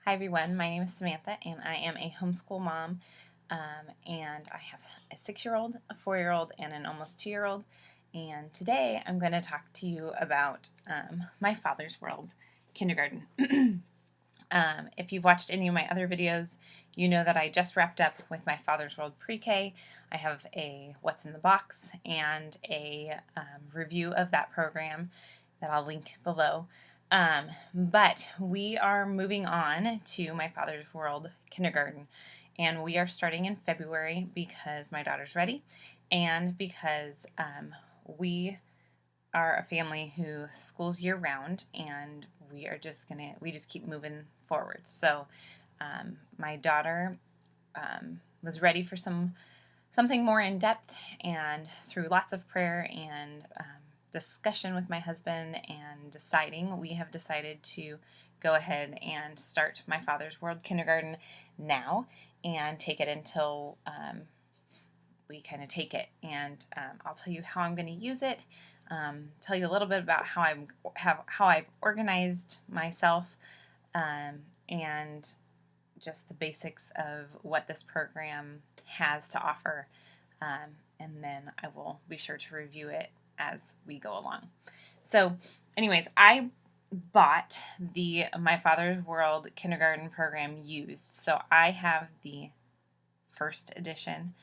Hi everyone, my name is Samantha and I am a homeschool mom, and I have a 6-year-old, a 4-year-old, and an almost 2-year-old, and today I'm going to talk to you about my Father's World kindergarten. If you've watched any of my other videos, you know that I just wrapped up with my Father's World pre-K. I have a What's in the Box and a review of that program that I'll link below. But we are moving on to my Father's World kindergarten, and we are starting in February because my daughter's ready and because we are a family who schools year round, and we just keep moving forward. So my daughter was ready for something more in depth, and through lots of prayer and discussion with my husband and deciding, we have decided to go ahead and start my Father's World kindergarten now and take it until we kind of take it. And I'll tell you how I'm going to use it, tell you a little bit about how I've organized myself, and just the basics of what this program has to offer. And then I will be sure to review it as we go along. So anyways, I bought the My Father's World kindergarten program used. So I have the first edition.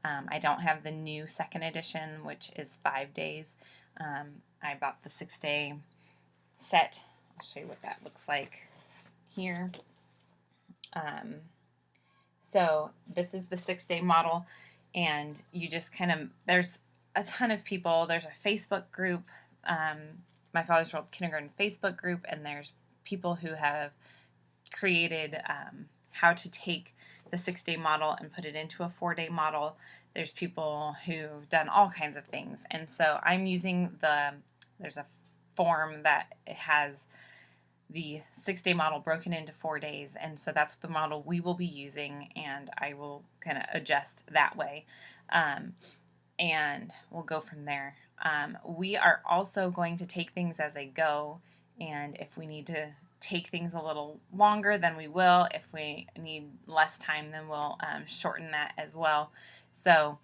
I don't have the new second edition, which is 5 days. I bought the 6-day set. I'll show you what that looks like here. So this is the 6-day model, and you just there's a ton of people. There's a Facebook group, My Father's World Kindergarten Facebook group, and there's people who have created how to take the 6-day model and put it into a 4-day model. There's people who've done all kinds of things, and so I'm using there's a form that it has the 6-day model broken into 4 days, and so that's the model we will be using, and I will kind of adjust that way, and we'll go from there. We are also going to take things as they go, and if we need to take things a little longer, then we will. If we need less time, then we'll shorten that as well. So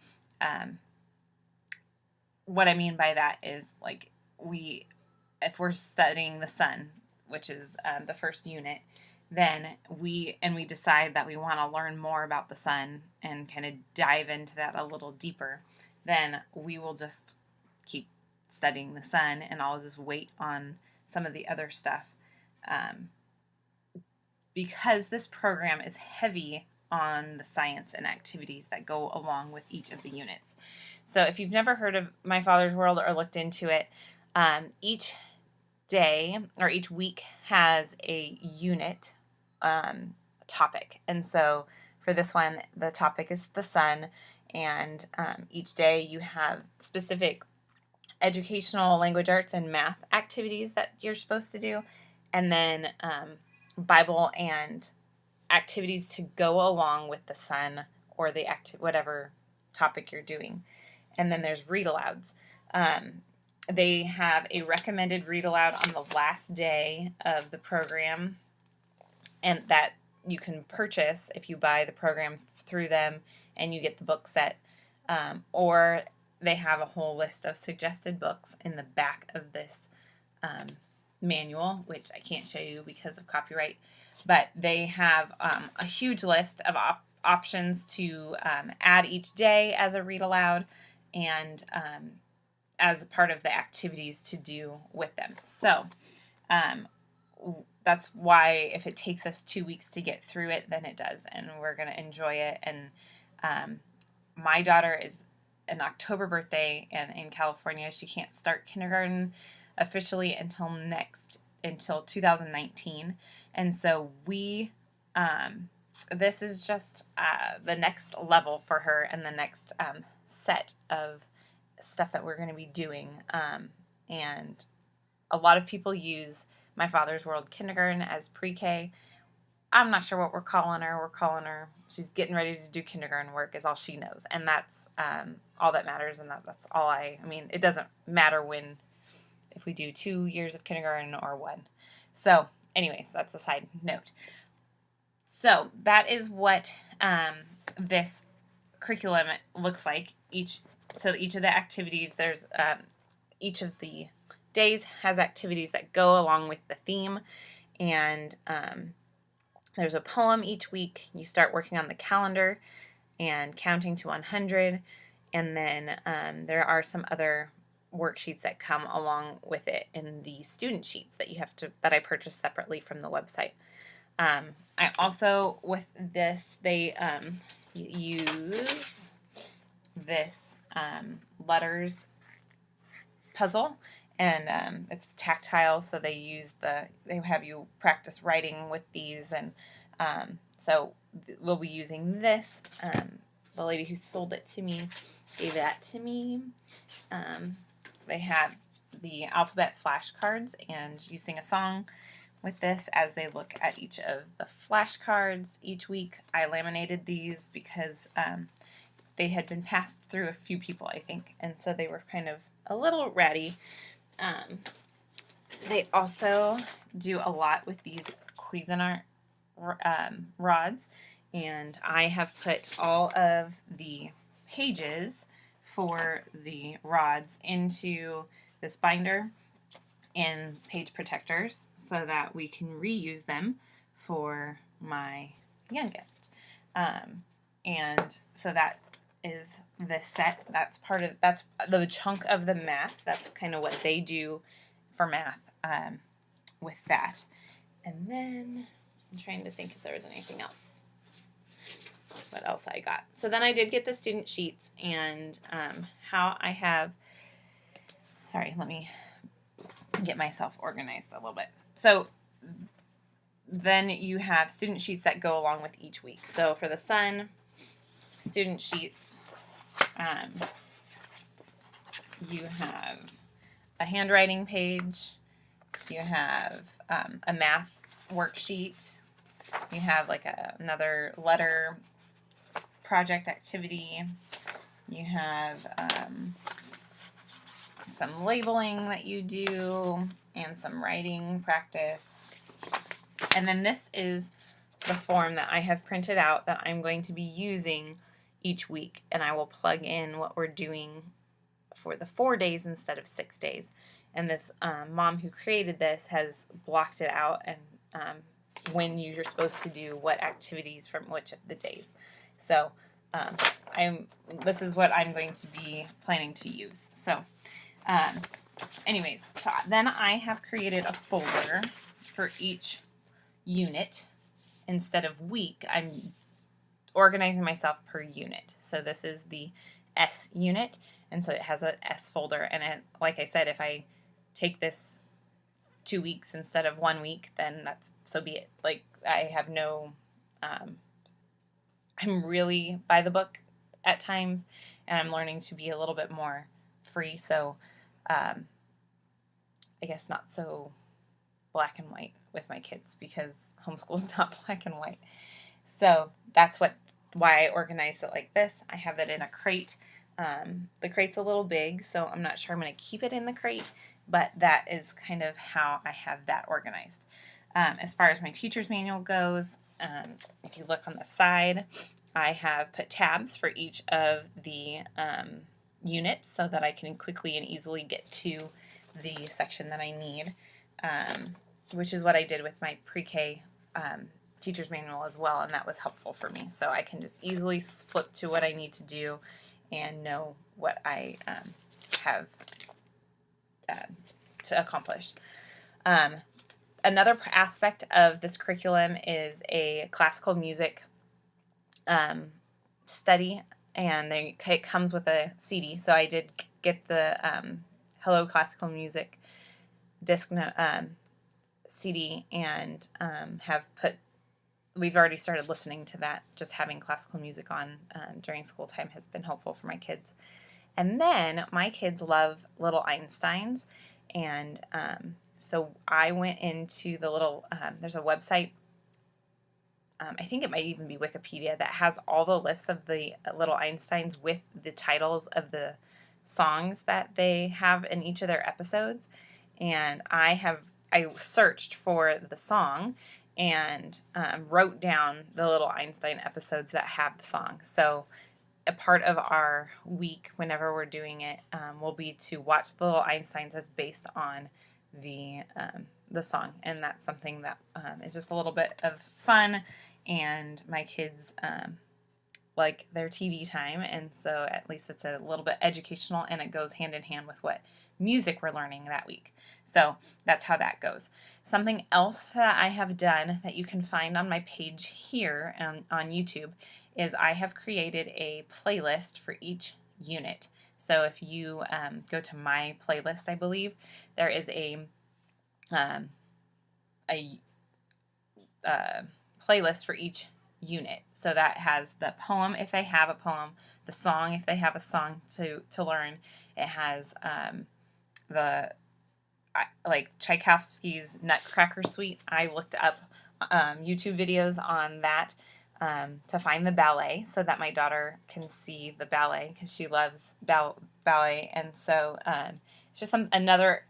what I mean by that is, like, if we're studying the sun, which is the first unit, then we decide that we want to learn more about the sun and kind of dive into that a little deeper, then we will just keep studying the sun, and I'll just wait on some of the other stuff, because this program is heavy on the science and activities that go along with each of the units. So if you've never heard of My Father's World or looked into it, each day or each week has a unit topic. And so for this one, the topic is the sun, and each day you have specific educational, language arts, and math activities that you're supposed to do, and then Bible and activities to go along with the sun or the whatever topic you're doing. And then there's read alouds. They have a recommended read aloud on the last day of the program, and that you can purchase if you buy the program through them and you get the book set, or they have a whole list of suggested books in the back of this manual, which I can't show you because of copyright, but they have a huge list of options to add each day as a read aloud, and as part of the activities to do with them. So that's why if it takes us 2 weeks to get through it, then it does, and we're going to enjoy it. And my daughter is an October birthday, and in California she can't start kindergarten officially until 2019, and so this is just the next level for her, and the next set of stuff that we're going to be doing. And a lot of people use My Father's World Kindergarten as pre-K. I'm not sure what we're calling her. She's getting ready to do kindergarten work is all she knows. And that's all that matters. And that's all I mean, it doesn't matter if we do 2 years of kindergarten or 1. So anyways, that's a side note. So that is what this curriculum looks like. Each of the activities, there's each of the days has activities that go along with the theme, and there's a poem each week. You start working on the calendar and counting to 100, and then there are some other worksheets that come along with it in the student sheets that I purchased separately from the website. I also, with this, they use this letters puzzle, and it's tactile, so they have you practice writing with these, and so we'll be using this. The lady who sold it to me gave that to me. They have the alphabet flashcards, and you sing a song with this as they look at each of the flashcards each week. I laminated these because they had been passed through a few people, I think, and so they were kind of a little ratty. They also do a lot with these Cuisinart rods, and I have put all of the pages for the rods into this binder in page protectors so that we can reuse them for my youngest. And so that is the set. That's the chunk of the math. That's kind of what they do for math with that. And then I'm trying to think if there was anything else. What else I got? So then I did get the student sheets, and sorry, let me get myself organized a little bit. So then you have student sheets that go along with each week. So for the son, student sheets, you have a handwriting page, you have a math worksheet, you have like another letter project activity, you have some labeling that you do, and some writing practice. And then this is the form that I have printed out that I'm going to be using each week, and I will plug in what we're doing for the 4 days instead of 6 days. And this mom who created this has blocked it out, and when you're supposed to do what activities from which of the days. So this is what I'm going to be planning to use. So anyways, so then I have created a folder for each unit. Instead of week, I'm organizing myself per unit. So this is the S unit, and so it has an S folder, and like I said, if I take this 2 weeks instead of 1 week, then that's so be it. Like, I have no I'm really by the book at times, and I'm learning to be a little bit more free, so I guess not so black and white with my kids, because homeschool is not black and white. So that's why I organized it like this. I have it in a crate. The crate's a little big, so I'm not sure I'm going to keep it in the crate, but that is kind of how I have that organized. As far as my teacher's manual goes, if you look on the side, I have put tabs for each of the units so that I can quickly and easily get to the section that I need, which is what I did with my pre-K teacher's manual as well, and that was helpful for me. So I can just easily flip to what I need to do and know what I have to accomplish. Another aspect of this curriculum is a classical music study, and it comes with a CD. So I did get the Hello Classical Music disc CD, and we've already started listening to that. Just having classical music on during school time has been helpful for my kids. And then my kids love Little Einsteins, and so I went into the little, there's a website, I think it might even be Wikipedia, that has all the lists of the Little Einsteins with the titles of the songs that they have in each of their episodes. And I searched for the song, and wrote down the little Einstein episodes that have the song. So a part of our week, whenever we're doing it, will be to watch the little Einsteins as based on the song, and that's something that is just a little bit of fun, and my kids like their TV time, and so at least it's a little bit educational, and it goes hand in hand with what music we're learning that week. So that's how that goes. Something else that I have done that you can find on my page here on YouTube is I have created a playlist for each unit. So if you go to my playlist, I believe, there is a playlist for each unit. So that has the poem if they have a poem, the song if they have a song to learn. It has like Tchaikovsky's Nutcracker Suite. I looked up YouTube videos on that to find the ballet so that my daughter can see the ballet because she loves ballet, and so it's just another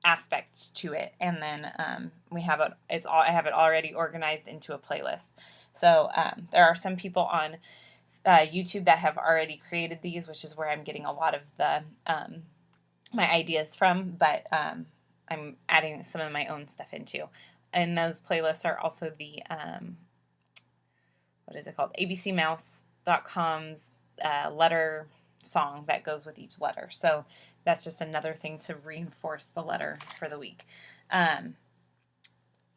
aspect to it. And then we have I have it already organized into a playlist. So there are some people on YouTube that have already created these, which is where I'm getting a lot of the my ideas from, but I'm adding some of my own stuff into. And those playlists are also the what is it called? abcmouse.com's letter song that goes with each letter. So that's just another thing to reinforce the letter for the week. And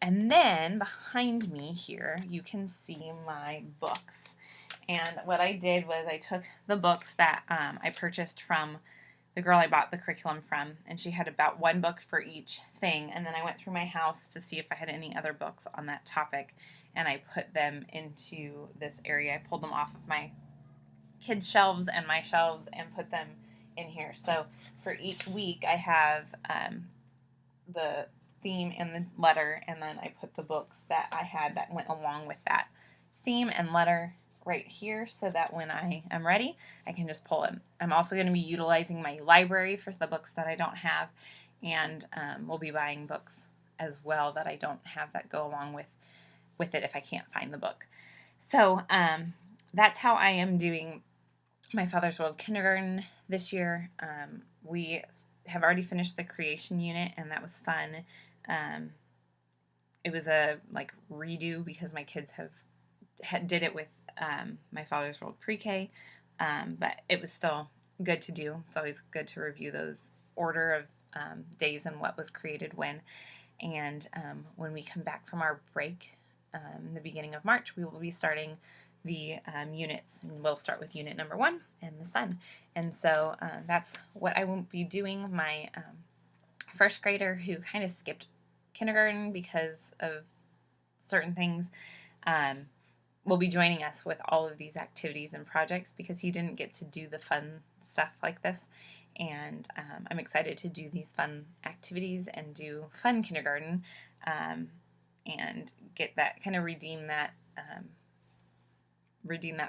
then behind me here, you can see my books. And what I did was I took the books that I purchased from the girl I bought the curriculum from, and she had about one book for each thing. And then I went through my house to see if I had any other books on that topic, and I put them into this area. I pulled them off of my kids' shelves and my shelves and put them in here. So for each week, I have the theme and the letter, and then I put the books that I had that went along with that theme and letter right here so that when I am ready, I can just pull them. I'm also going to be utilizing my library for the books that I don't have, and we'll be buying books as well that I don't have that go along with it if I can't find the book. So that's how I am doing my Father's World Kindergarten this year. We have already finished the creation unit, and that was fun. It was a redo because my kids did it with my Father's World Pre-K, but it was still good to do. It's always good to review those order of days and what was created when. And when we come back from our break in the beginning of March, we will be starting the units, and we'll start with unit number 1 and the sun. And so that's what I will be doing. My first grader, who kind of skipped kindergarten because of certain things, will be joining us with all of these activities and projects because he didn't get to do the fun stuff like this. And I'm excited to do these fun activities and do fun kindergarten and get that, kind of redeem that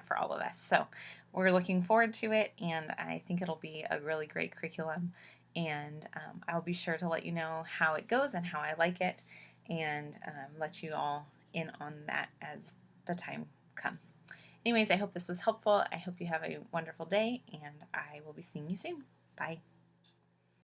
for all of us. So we're looking forward to it, and I think it'll be a really great curriculum, and I'll be sure to let you know how it goes and how I like it, and let you all in on that as the time comes. Anyways, I hope this was helpful. I hope you have a wonderful day, and I will be seeing you soon. Bye.